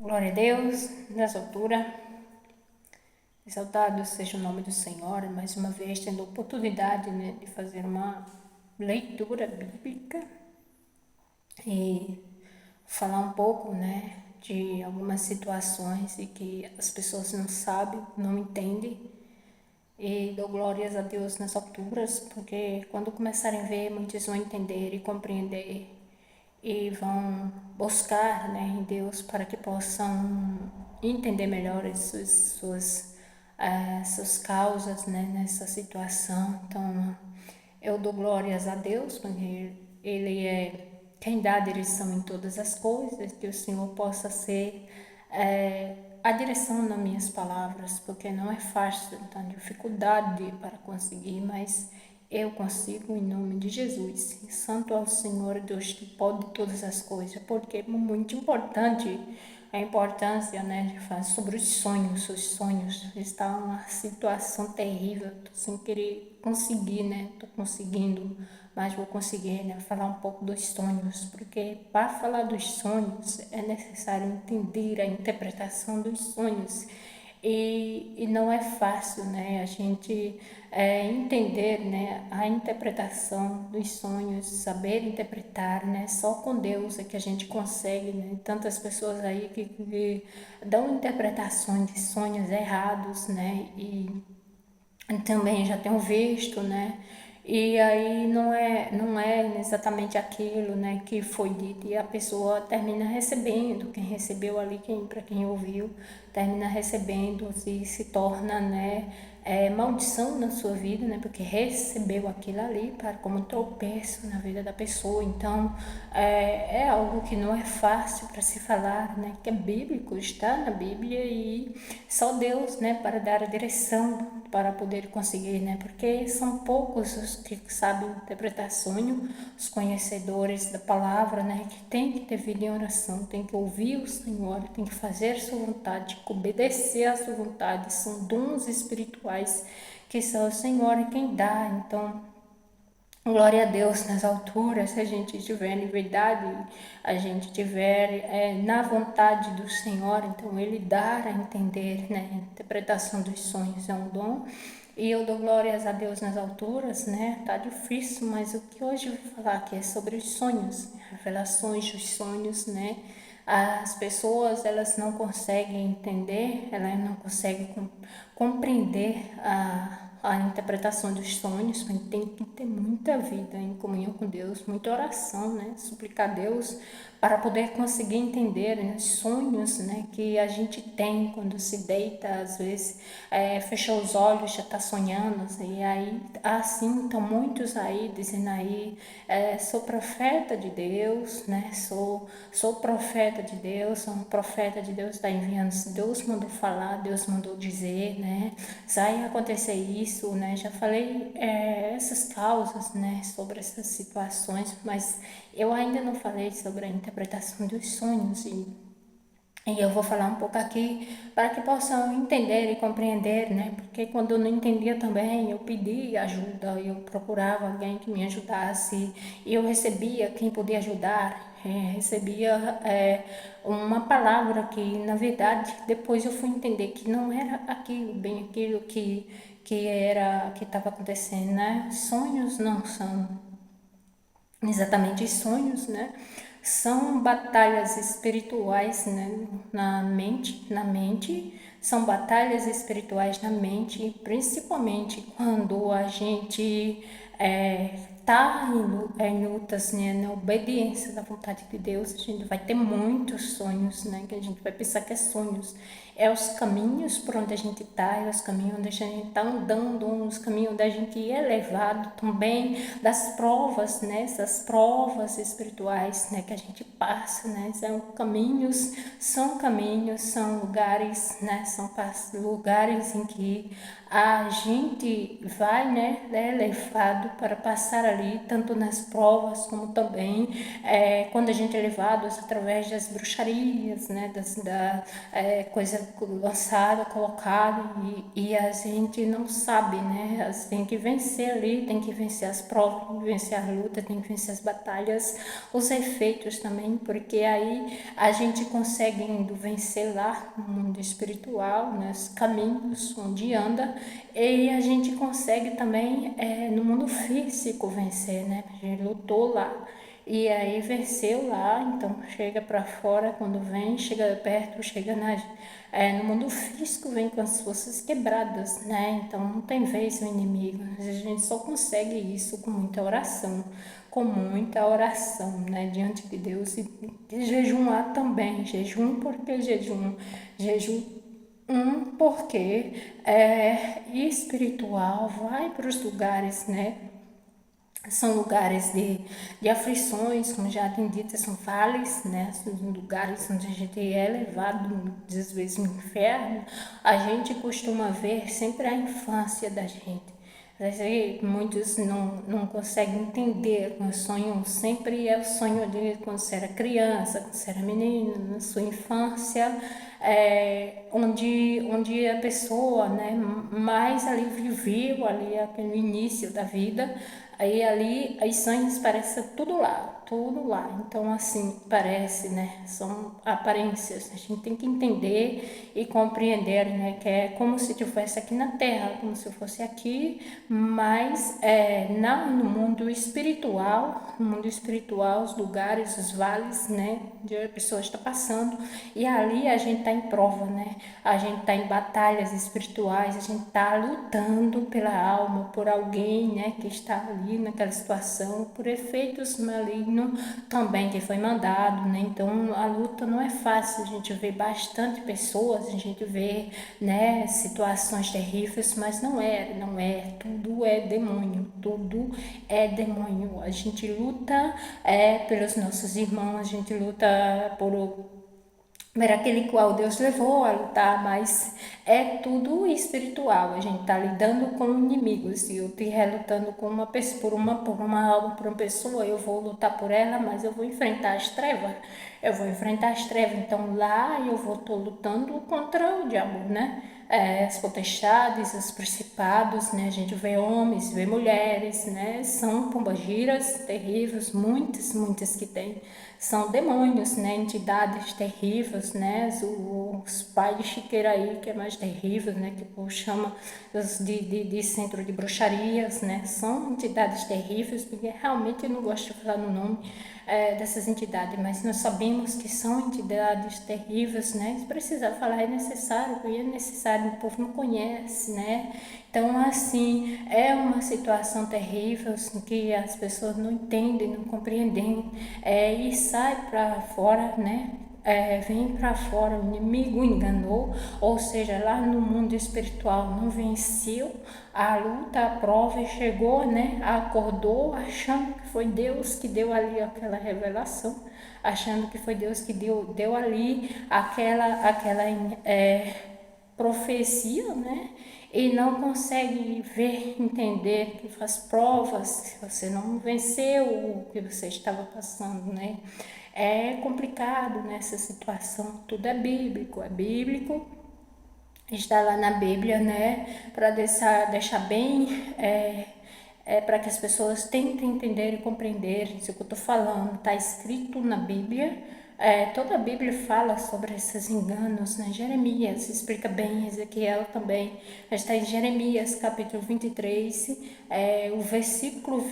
Glória a Deus, nessa altura, exaltado seja o nome do Senhor, mais uma vez tendo a oportunidade, de fazer uma leitura bíblica e falar um pouco, de algumas situações e que as pessoas não sabem, não entendem. E dou glórias a Deus nas alturas, porque quando começarem a ver, muitos vão entender e compreender e vão buscar, em Deus para que possam entender melhor suas causas, nessa situação. Então, eu dou glórias a Deus, porque Ele é quem dá a direção em todas as coisas, que o Senhor possa ser a direção nas minhas palavras, porque não é fácil, então dificuldade para conseguir, mas eu consigo em nome de Jesus. Santo é o Senhor, Deus que pode todas as coisas, porque é muito importante a importância, de falar sobre os sonhos. Os sonhos está uma situação terrível, tô sem querer conseguir, tô conseguindo, mas vou conseguir, falar um pouco dos sonhos, porque para falar dos sonhos é necessário entender a interpretação dos sonhos. E não é fácil, a gente entender, a interpretação dos sonhos, saber interpretar, só com Deus é que a gente consegue, tantas pessoas aí que dão interpretações de sonhos errados, e também já tenho visto, e aí não é exatamente aquilo, que foi dito, e a pessoa termina recebendo, quem recebeu ali, para quem ouviu, termina recebendo e se torna, maldição na sua vida, porque recebeu aquilo ali para como um tropeço na vida da pessoa. Então é algo que não é fácil para se falar, que é bíblico, está na Bíblia, e só Deus, para dar a direção para poder conseguir, porque são poucos os que sabem interpretar sonho, os conhecedores da palavra, que tem que ter vida em oração, tem que ouvir o Senhor, tem que fazer sua vontade, obedecer à sua vontade. São dons espirituais que só o Senhor quem dá. Então, glória a Deus nas alturas, se a gente estiver em verdade, a gente estiver na vontade do Senhor, então Ele dá a entender, a interpretação dos sonhos é um dom. E eu dou glórias a Deus nas alturas, tá difícil, mas o que hoje eu vou falar aqui é sobre os sonhos, revelações dos sonhos, As pessoas, elas não conseguem entender, elas não conseguem compreender a interpretação dos sonhos, mas tem que ter muita vida em comunhão com Deus, muita oração, suplicar a Deus para poder conseguir entender, os sonhos, que a gente tem quando se deita, às vezes fechou os olhos, já está sonhando, e aí assim estão muitos aí dizendo aí, sou profeta de Deus, sou profeta de Deus, sou um profeta de Deus, está enviando, Deus mandou falar, Deus mandou dizer, vai acontecer isso, já falei essas causas, sobre essas situações, mas eu ainda não falei sobre a interpretação dos sonhos, e eu vou falar um pouco aqui para que possam entender e compreender, porque quando eu não entendia também, eu pedia ajuda, eu procurava alguém que me ajudasse, e eu recebia quem podia ajudar, recebia uma palavra que, na verdade, depois eu fui entender que não era aquilo, bem aquilo que estava acontecendo, Sonhos não são exatamente sonhos, São batalhas espirituais, na mente, são batalhas espirituais na mente, principalmente quando a gente tá em lutas, na obediência da vontade de Deus. A gente vai ter muitos sonhos, que a gente vai pensar que é sonhos. É os caminhos por onde a gente está, é os caminhos onde a gente está andando, os caminhos onde a gente é levado também, das provas, essas provas espirituais, que a gente passa, são caminhos, são lugares, são lugares em que a gente vai, né, é levado para passar ali, tanto nas provas como também quando a gente é levado através das bruxarias, né, coisa lançada, colocada, e a gente não sabe, né, a gente tem que vencer ali, tem que vencer as provas, tem que vencer as lutas, tem que vencer as batalhas, os efeitos também, porque aí a gente consegue indo vencer lá no mundo espiritual, nos caminhos onde anda, e a gente consegue também no mundo físico vencer, né? A gente lutou lá e aí venceu lá, então chega para fora, quando vem, chega perto, chega no mundo físico, vem com as forças quebradas, né? Então não tem vez o inimigo, a gente só consegue isso com muita oração, né? Diante de Deus e jejuar também, jejum porque jejum porque espiritual vai para os lugares, né? São lugares de aflições, como já tem dito, são vales, né? São lugares onde a gente é levado, às vezes, no inferno. A gente costuma ver sempre a infância da gente. Muitos não conseguem entender o sonho, sempre é o sonho de quando você era criança, quando você era menino, na sua infância, onde a pessoa, né, mais ali viveu ali aquele início da vida. Aí ali as sonhos parecem tudo lá, tudo lá. Então assim, parece, né? São aparências. A gente tem que entender e compreender, né? Que é como se estivesse aqui na Terra, como se fosse aqui, mas não no mundo espiritual, os lugares, os vales, né? Onde a pessoa está passando. E ali a gente está em prova, né? A gente está em batalhas espirituais, a gente está lutando pela alma, por alguém, né? Que está ali naquela situação, por efeitos malignos também que foi mandado, né? Então a luta não é fácil, a gente vê bastante pessoas, a gente vê, né, situações terríveis, mas não é, tudo é demônio, tudo é demônio. A gente luta pelos nossos irmãos, a gente luta era aquele qual Deus levou a lutar, mas é tudo espiritual. A gente está lidando com inimigos. Se eu estiver lutando com uma pessoa, por uma alma, por uma pessoa, eu vou lutar por ela, mas eu vou enfrentar as trevas. Eu vou enfrentar as trevas. Então lá eu vou estar lutando contra o diabo, né? As potestades, os principados, né? A gente vê homens, vê mulheres, né? São pombagiras terríveis, muitas que tem. São demônios, né? Entidades terríveis, né? Os pais de chiqueira aí, que é mais terrível, né? Que o povo chama de centro de bruxarias, né? São entidades terríveis, porque realmente eu não gosto de falar no nome dessas entidades, mas nós sabemos que são entidades terríveis, né? Precisar falar é necessário, porque é necessário, o povo não conhece, né? Então, assim, é uma situação terrível, assim, que as pessoas não entendem, não compreendem, e sai para fora, né? Vem para fora, o inimigo enganou, ou seja, lá no mundo espiritual não venceu a luta, a prova e chegou, né? Acordou achando que foi Deus que deu ali aquela revelação, achando que foi Deus que deu ali aquela profecia, né? E não consegue ver, entender que faz provas, que você não venceu o que você estava passando, né? É complicado nessa situação, tudo é bíblico, está lá na Bíblia, né? Para deixar bem, para que as pessoas tentem entender e compreender isso que eu estou falando, está escrito na Bíblia. Toda a Bíblia fala sobre esses enganos, né? Jeremias explica bem, Ezequiel também. Está em Jeremias capítulo 23, o versículo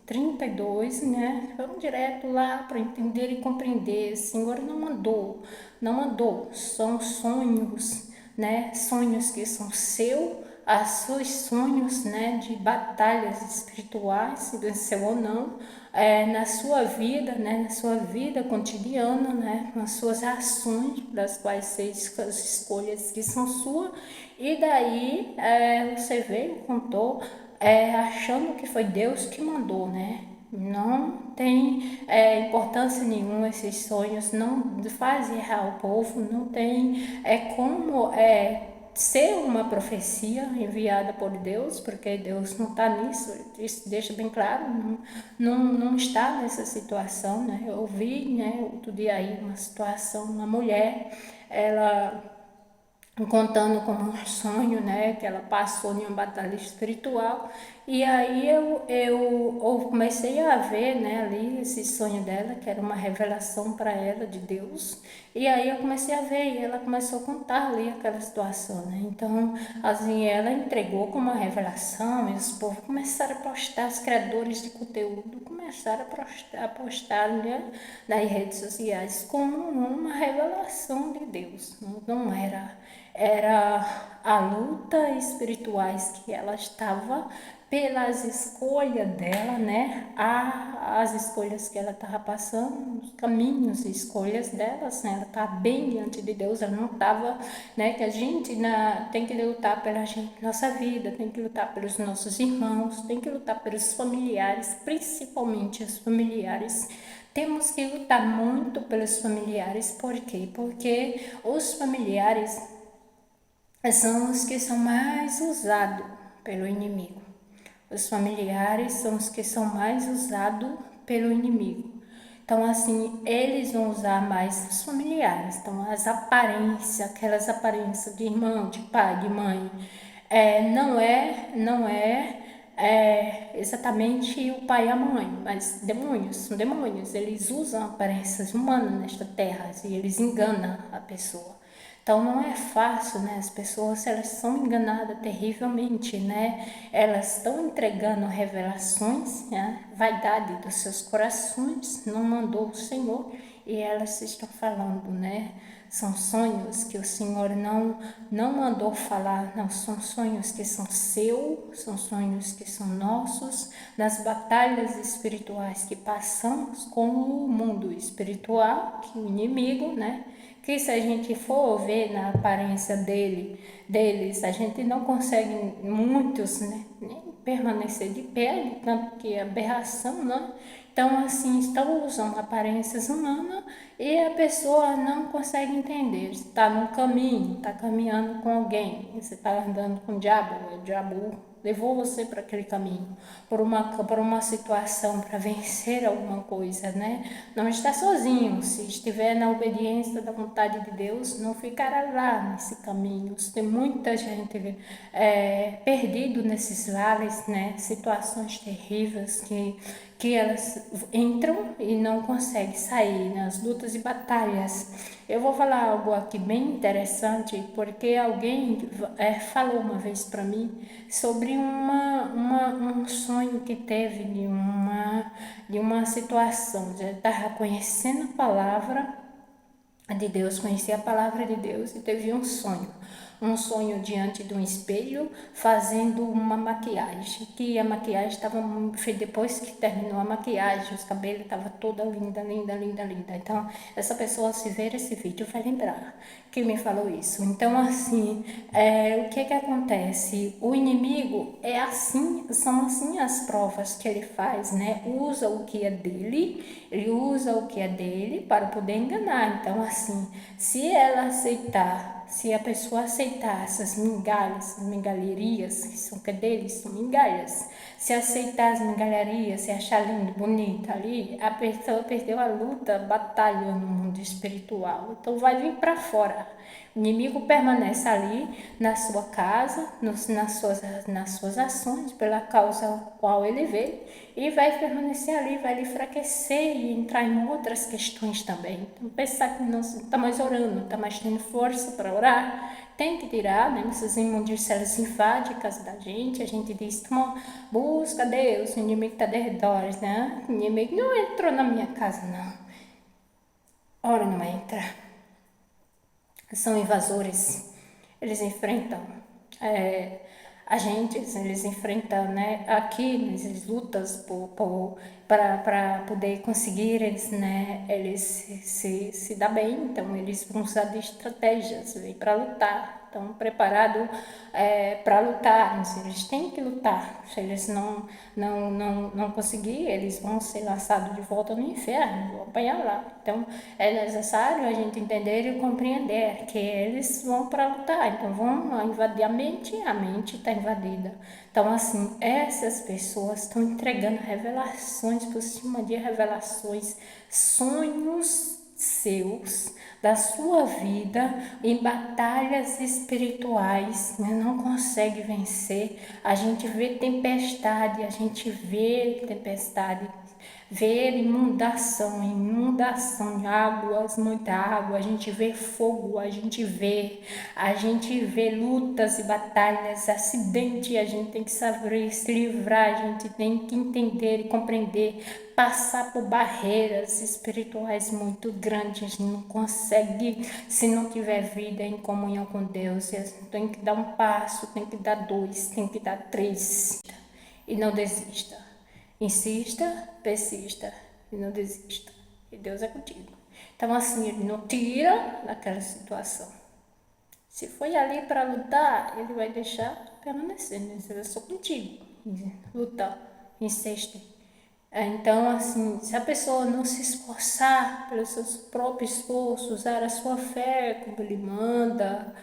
32, né? Vamos direto lá para entender e compreender. O Senhor não mandou, são sonhos, né? Sonhos que são seus sonhos, né? De batalhas espirituais, se venceu ou não, na sua vida, né? Na sua vida cotidiana, né? Nas suas ações, das quais as escolhas que são suas, e daí você veio e contou achando que foi Deus que mandou, né? Não tem importância nenhuma esses sonhos, não faz errar o povo, não tem como ser uma profecia enviada por Deus, porque Deus não está nisso, isso deixa bem claro, não está nessa situação, né? Eu vi, né, outro dia aí uma situação, uma mulher, ela contando como um sonho, né, que ela passou em uma batalha espiritual, e aí eu comecei a ver, né, ali esse sonho dela, que era uma revelação para ela de Deus, e aí eu comecei a ver, e ela começou a contar ali aquela situação, né, então, assim, ela entregou como uma revelação, e os povos começaram a postar, os criadores de conteúdo começaram a postar, né, nas redes sociais como uma revelação de Deus, não era a luta espirituais que ela estava pelas escolhas dela, né? As escolhas que ela estava passando, os caminhos e escolhas delas, né? Ela estava bem diante de Deus, ela não estava, né? Que a gente tem que lutar pela gente, nossa vida, tem que lutar pelos nossos irmãos, tem que lutar pelos familiares, principalmente os familiares. Temos que lutar muito pelos familiares, por quê? Porque os familiares são os que são mais usados pelo inimigo. Os familiares são os que são mais usados pelo inimigo. Então, assim, eles vão usar mais os familiares. Então, as aparências, aquelas aparências de irmão, de pai, de mãe, não é exatamente o pai e a mãe, mas demônios, são demônios. Eles usam aparências humanas nesta terra e eles enganam a pessoa. Então não é fácil, né? As pessoas elas são enganadas terrivelmente, né? Elas estão entregando revelações, né? Vaidade dos seus corações, não mandou o Senhor e elas estão falando, né? São sonhos que o Senhor não mandou falar, não, são sonhos que são seus, são sonhos que são nossos, nas batalhas espirituais que passamos com o mundo espiritual, que o inimigo, né? Que se a gente for ver na aparência deles, a gente não consegue muitos, né, nem permanecer de pé, de tanto que é aberração, né? Então, assim, estão usando aparências humanas e a pessoa não consegue entender. Está no caminho, está caminhando com alguém, você está andando com o diabo levou você para aquele caminho, por uma situação, para vencer alguma coisa, né? Não está sozinho, se estiver na obediência da vontade de Deus, não ficará lá nesse caminho. Tem muita gente perdido nesses vales, né? Situações terríveis que elas entram e não conseguem sair nas lutas e batalhas. Eu vou falar algo aqui bem interessante, porque alguém falou uma vez para mim sobre um sonho que teve de uma situação. Já estava conhecendo a palavra de Deus, conhecia a palavra de Deus e teve um sonho diante de um espelho fazendo uma maquiagem, que a maquiagem estava, depois que terminou a maquiagem, os cabelos estavam toda linda, linda, linda, linda. Então, essa pessoa, se ver esse vídeo, vai lembrar que me falou isso. Então, assim, o que acontece? O inimigo é assim, são assim as provas que ele faz, né? Usa o que é dele, ele usa o que é dele para poder enganar. Então, assim, se ela aceitar, se a pessoa aceitar essas migalhas, migalherias, que são que deles, são migalhas, se aceitar as migalherias, se achar lindo, bonito ali, a pessoa perdeu a luta, a batalha no mundo espiritual. Então vai vir para fora. O inimigo permanece ali na sua casa, nas suas ações, pela causa qual ele veio, e vai permanecer ali, vai lhe enfraquecer e entrar em outras questões também. Então, pensar que não está mais orando, não está mais tendo força para orar, tem que tirar, né, essas imundícias linfáticas da gente. A gente diz, busca Deus, o inimigo está de redor, né? O inimigo não entrou na minha casa, não. Ora, não entra. São invasores, eles enfrentam eles enfrentam, né, aqui, as lutas para poder conseguir, eles se dar bem, então eles vão usar de estratégias para lutar. Estão preparados para lutar, eles têm que lutar. Se eles não conseguir, eles vão ser lançados de volta no inferno, vão apanhar lá. Então é necessário a gente entender e compreender que eles vão para lutar, então vão invadir a mente está invadida. Então, assim, essas pessoas estão entregando revelações por cima de revelações, sonhos seus, da sua vida, em batalhas espirituais, né? Não consegue vencer. A gente vê tempestade, vê inundação de águas, muita água, a gente vê fogo, a gente vê lutas e batalhas, acidente, a gente tem que saber se livrar, a gente tem que entender e compreender, passar por barreiras espirituais muito grandes, não consegue se não tiver vida em comunhão com Deus. Tem que dar um passo, tem que dar dois, tem que dar três e não desista. Insista, persista e não desista. E Deus é contigo. Então, assim, Ele não tira daquela situação. Se foi ali para lutar, Ele vai deixar permanecer. Né? Eu sou contigo. Luta, insiste. Então, assim, se a pessoa não se esforçar pelos seus próprios esforços, usar a sua fé como Ele manda,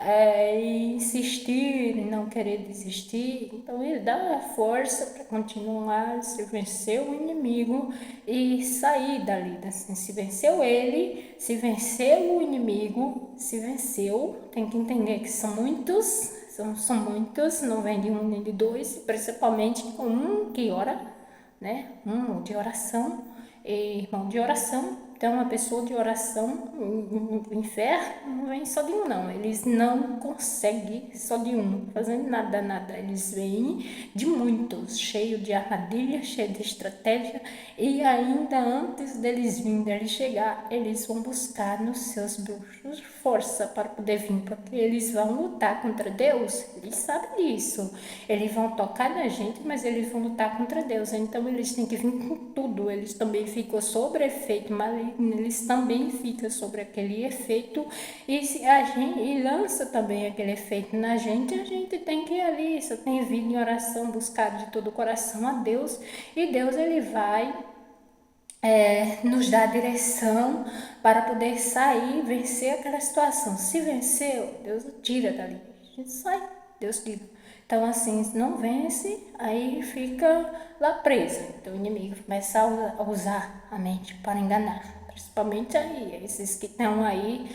e insistir e não querer desistir, então Ele dá a força para continuar, se vencer o inimigo e sair dali. Assim, se venceu ele, se venceu o inimigo, se venceu, tem que entender que são muitos, são muitos, não vem de um nem de dois, principalmente com um que ora, né? Um de oração, irmão de oração. Então, uma pessoa de oração, o inferno não vem só de um, não. Eles não conseguem só de um, fazendo nada. Eles vêm de muitos, cheio de armadilha, cheio de estratégia. E ainda antes deles virem, deles chegar, eles vão buscar nos seus bruxos força para poder vir, porque eles vão lutar contra Deus. Eles sabem disso. Eles vão tocar na gente, mas eles vão lutar contra Deus. Então, eles têm que vir com tudo. Eles também ficam sobre efeito maligno, eles também ficam sobre aquele efeito e lança também aquele efeito na gente. A gente tem que ir ali, só tem vida em oração, buscar de todo o coração a Deus, e Deus ele vai nos dar direção para poder sair, vencer aquela situação. Se venceu, Deus tira dali, a gente sai, Deus tira. Então, assim, se não vence, aí fica lá preso. Então, o inimigo começa a usar a mente para enganar. Principalmente aí, esses que estão aí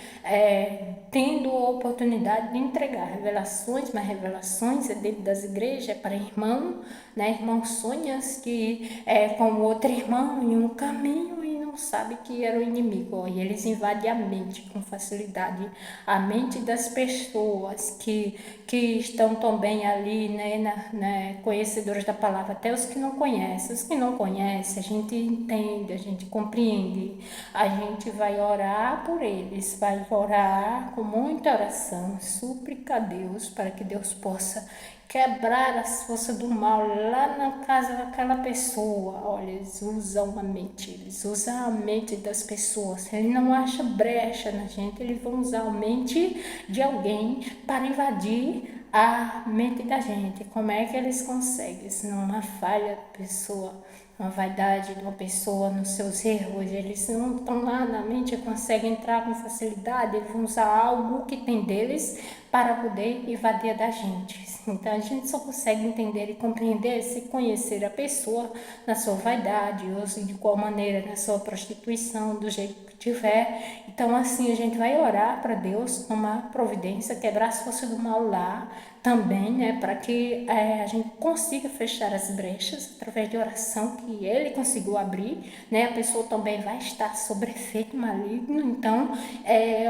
tendo a oportunidade de entregar revelações, mas revelações é dentro das igrejas, é para irmão, né? Irmão sonhas que é com outro irmão em um caminho e não sabe que era o inimigo. E eles invadem a mente com facilidade, a mente das pessoas que estão também ali, né, conhecedores da palavra, até os que não conhecem. Os que não conhecem, a gente entende, a gente compreende, a gente vai orar por eles, vai orar com muita oração, súplica a Deus para que Deus possa quebrar as forças do mal lá na casa daquela pessoa. Olha, eles usam a mente das pessoas. Ele não acha brecha na gente, eles vão usar a mente de alguém para invadir a mente da gente. Como é que eles conseguem? Se não uma falha da pessoa, uma vaidade de uma pessoa nos seus erros, eles não estão lá na mente, conseguem entrar com facilidade, eles vão usar algo que tem deles para poder invadir da gente. Então a gente só consegue entender e compreender se conhecer a pessoa na sua vaidade, ou de qual maneira, na sua prostituição, do jeito que tiver. Então assim a gente vai orar para Deus tomar providência, quebrar as forças do mal lá também, né, para que a gente consiga fechar as brechas através de oração que Ele conseguiu abrir, né? A pessoa também vai estar sob efeito maligno, então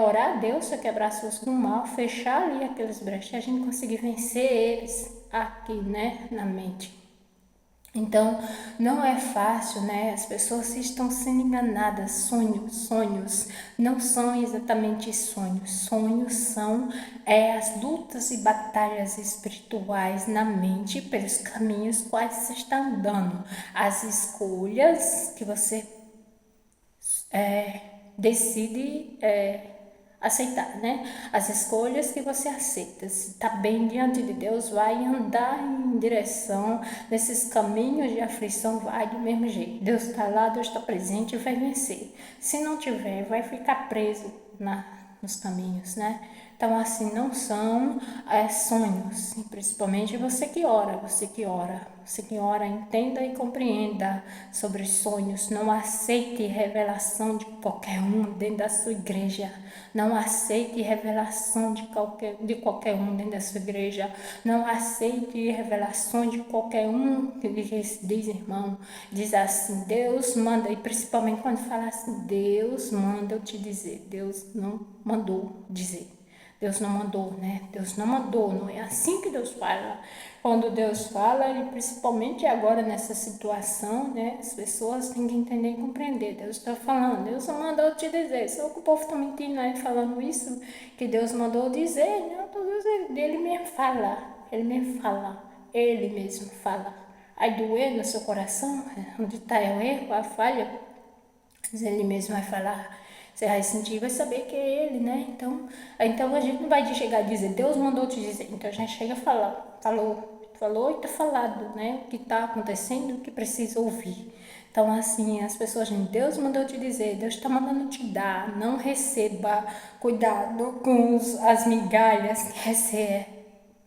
orar a Deus para quebrar as forças do mal, fechar ali aquelas brechas, a gente conseguir vencer eles aqui, né, na mente. Então, não é fácil, né? As pessoas estão sendo enganadas. Sonhos não são exatamente sonhos. Sonhos são as lutas e batalhas espirituais na mente pelos caminhos quais você está andando. As escolhas que você decide aceitar, né? As escolhas que você aceita. Se está bem diante de Deus, vai andar em direção desses caminhos de aflição, vai do mesmo jeito. Deus está lá, Deus está presente e vai vencer. Se não tiver, vai ficar preso nos caminhos, né? Então, assim, não são sonhos, principalmente você que ora, entenda e compreenda sobre sonhos, não aceite revelação de qualquer um dentro da sua igreja, não aceite revelação de qualquer um dentro da sua igreja, não aceite revelações de qualquer um que diz irmão, diz assim, Deus manda, e principalmente quando fala assim, Deus manda eu te dizer, Deus não mandou dizer. Deus não mandou, né? Deus não mandou, não é assim que Deus fala. Quando Deus fala, e principalmente agora nessa situação, né? As pessoas têm que entender e compreender. Deus está falando, Deus não mandou te dizer. Só que o povo está mentindo aí falando isso, que Deus mandou dizer, não, Deus, ele mesmo fala, ele mesmo fala. Aí doer no seu coração, onde está o erro, a falha, mas ele mesmo vai falar. Você vai sentir, vai saber que é ele, né? Então a gente não vai chegar a dizer, Deus mandou te dizer. Então a gente chega a falar, falou e tá falado, né? O que tá acontecendo, o que precisa ouvir. Então assim, as pessoas dizem, Deus mandou te dizer, Deus está mandando te dar, não receba, cuidado com as migalhas que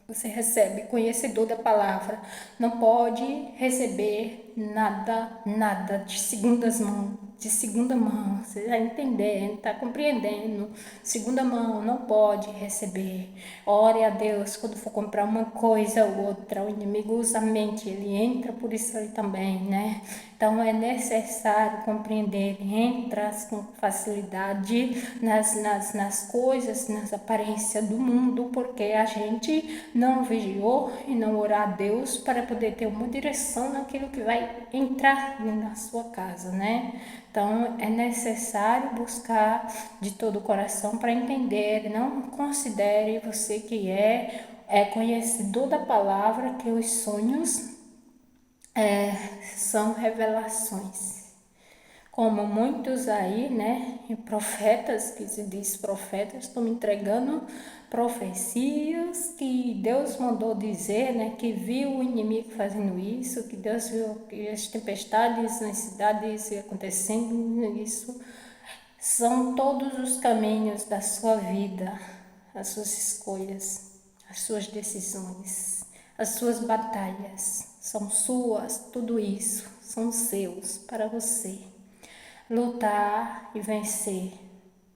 você recebe, conhecedor da palavra, não pode receber nada de segunda mão, você está entendendo, está compreendendo, segunda mão, não pode receber. Ore a Deus quando for comprar uma coisa ou outra, o inimigo usa a mente, ele entra por isso aí também, né? Então é necessário compreender, entra com facilidade nas coisas, nas aparências do mundo, porque a gente não vigiou e não orar a Deus para poder ter uma direção naquilo que vai entrar na sua casa, né? Então é necessário buscar de todo o coração para entender, não considere você que é conhecedor da palavra que os sonhos são revelações. Como muitos aí, né, profetas, que se diz profetas, estão entregando profecias que Deus mandou dizer, né, que viu o inimigo fazendo isso, que Deus viu que as tempestades nas cidades acontecendo isso. São todos os caminhos da sua vida, as suas escolhas, as suas decisões, as suas batalhas, são suas, tudo isso são seus para você lutar e vencer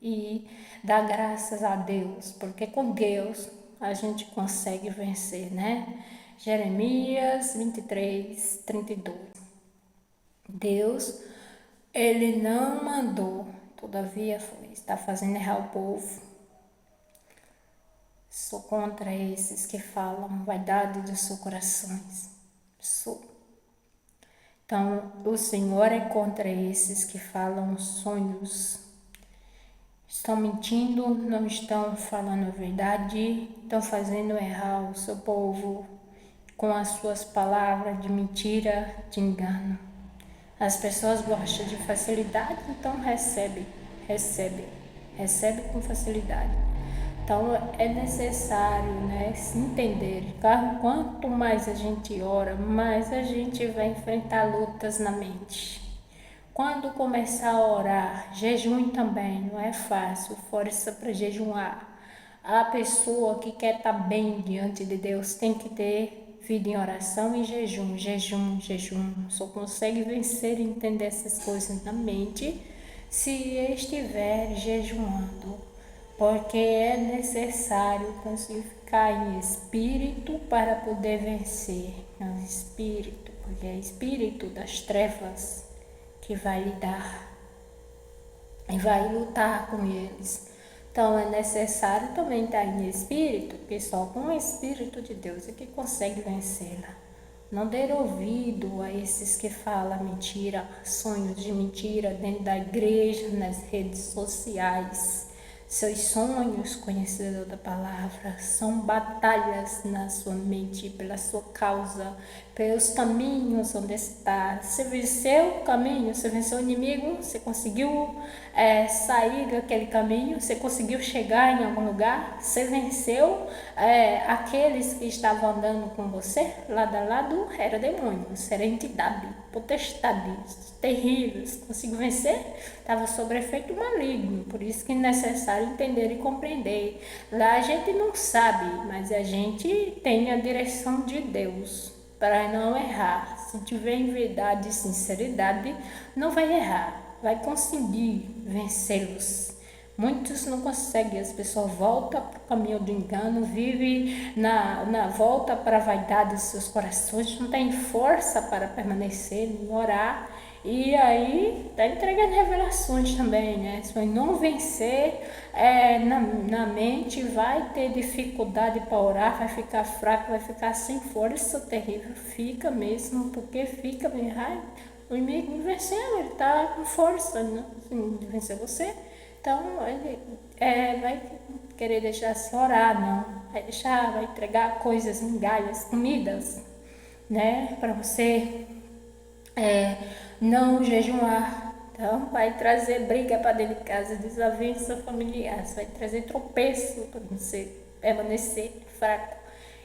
e dar graças a Deus, porque com Deus a gente consegue vencer, né? Jeremias 23, 32. Deus, ele não mandou, todavia está fazendo errar o povo. Sou contra esses que falam vaidade dos seus corações. Sou. Então, o Senhor é contra esses que falam sonhos. Estão mentindo, não estão falando a verdade, estão fazendo errar o seu povo com as suas palavras de mentira, de engano. As pessoas gostam de facilidade, então recebe com facilidade. Então é necessário, né, se entender. Quanto mais a gente ora, mais a gente vai enfrentar lutas na mente. Quando começar a orar, jejum também, não é fácil, força para jejuar. A pessoa que quer estar bem diante de Deus tem que ter vida em oração e jejum. Só consegue vencer e entender essas coisas na mente se estiver jejuando, porque é necessário ficar em espírito para poder vencer. No espírito, porque é espírito das trevas que vai lidar e vai lutar com eles. Então é necessário também estar em espírito, porque só com o Espírito de Deus é que consegue vencê-la. Não dê ouvido a esses que falam mentira, sonhos de mentira dentro da igreja, nas redes sociais. Seus sonhos, conhecedor da palavra, são batalhas na sua mente, pela sua causa, pelos caminhos onde está. Você venceu o caminho, você venceu o inimigo, você conseguiu sair daquele caminho, você conseguiu chegar em algum lugar, você venceu aqueles que estavam andando com você, lado a lado, era demônios, era entidade, potestades terríveis, conseguiu vencer, estava sob efeito maligno, por isso que é necessário entender e compreender. Lá a gente não sabe, mas a gente tem a direção de Deus para não errar. Se tiver em verdade e sinceridade, não vai errar, vai conseguir vencê-los. Muitos não conseguem, as pessoas voltam para o caminho do engano, vivem na volta para a vaidade dos seus corações, não tem força para permanecer, orar, e aí está entregando revelações também, né? Se não vencer na mente, vai ter dificuldade para orar, vai ficar fraco, vai ficar sem força, terrível, fica mesmo, porque fica bem raiva. O inimigo venceu, ele está com força, né? De vencer você. Então, ele vai querer deixar se orar, não. Vai entregar coisas, migalhas, comidas, né? Para você não jejuar. Então, vai trazer briga para dentro de casa, desavença familiar, vai trazer tropeço para você permanecer fraco.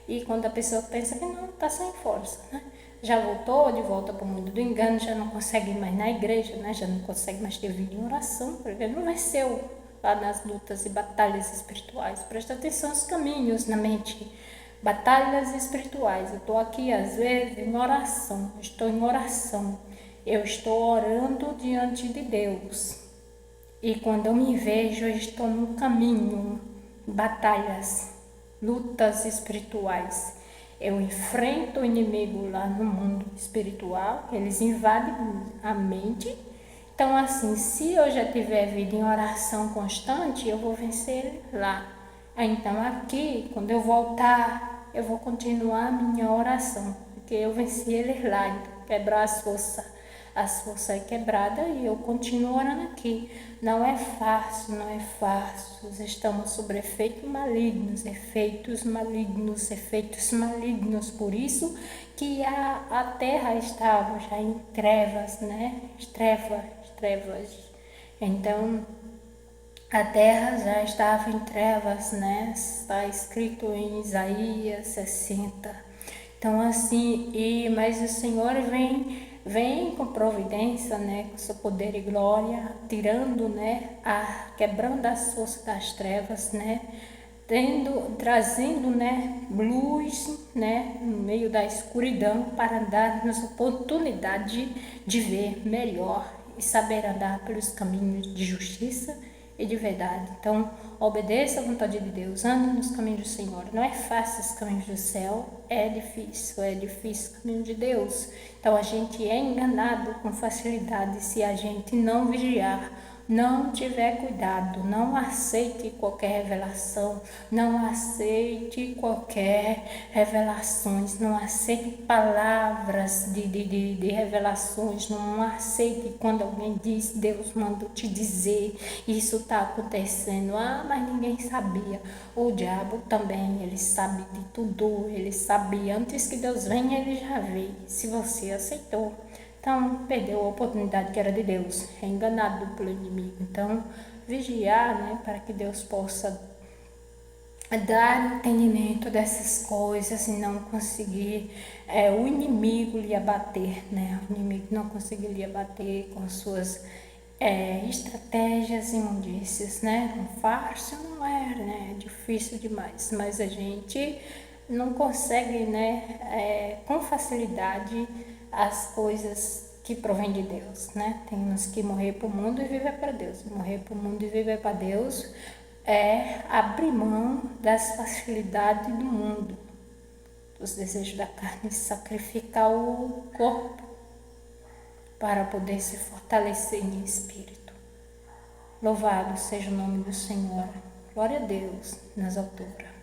E quando a pessoa pensa que não, está sem força, né? Já voltou de volta para o mundo do engano, já não consegue mais na igreja, né? Já não consegue mais ter vida em oração, porque não venceu lá nas lutas e batalhas espirituais. Presta atenção aos caminhos na mente. Batalhas espirituais. Eu estou aqui, às vezes, em oração. Estou em oração. Eu estou orando diante de Deus. E quando eu me vejo, eu estou no caminho. Batalhas, lutas espirituais. Eu enfrento o inimigo lá no mundo espiritual. Eles invadem a mente. Então, assim, se eu já tiver vida em oração constante, eu vou vencer lá. Então, aqui, quando eu voltar, eu vou continuar a minha oração, porque eu venci ele lá, então, quebrar as forças é quebrada e eu continuo orando aqui. Não é fácil, não é fácil. Estamos sob efeitos malignos, efeitos malignos. Por isso que a terra estava já em trevas, né? Trevas. Então, a terra já estava em trevas, né? Está escrito em Isaías 60. Então, assim, mas o Senhor vem com providência, né? Com seu poder e glória, tirando, né? Quebrando as forças das trevas, né? Trazendo, né, luz, né, no meio da escuridão para dar-nos oportunidade de ver melhor e saber andar pelos caminhos de justiça e de verdade. Então, obedeça à vontade de Deus, ande nos caminhos do Senhor. Não é fácil os caminhos do céu, é difícil o caminho de Deus. Então, a gente é enganado com facilidade se a gente não vigiar, não tiver cuidado, não aceite qualquer revelação, não aceite qualquer revelações, não aceite palavras de revelações, não aceite quando alguém diz, Deus mandou te dizer, isso está acontecendo, mas ninguém sabia. O diabo também, ele sabe de tudo, ele sabe, antes que Deus venha, ele já veio, se você aceitou. Então, perdeu a oportunidade que era de Deus, é enganado pelo inimigo. Então, vigiar, né, para que Deus possa dar entendimento dessas coisas e não conseguir o inimigo lhe abater, né? O inimigo não conseguir lhe abater com suas estratégias e imundícias, né? Não fácil não é, né? É difícil demais, mas a gente não consegue, né, com facilidade as coisas que provém de Deus, né? Temos que morrer para o mundo e viver para Deus. Morrer para o mundo e viver para Deus é abrir mão das facilidades do mundo, dos desejos da carne, sacrificar o corpo para poder se fortalecer em espírito. Louvado seja o nome do Senhor. Glória a Deus nas alturas.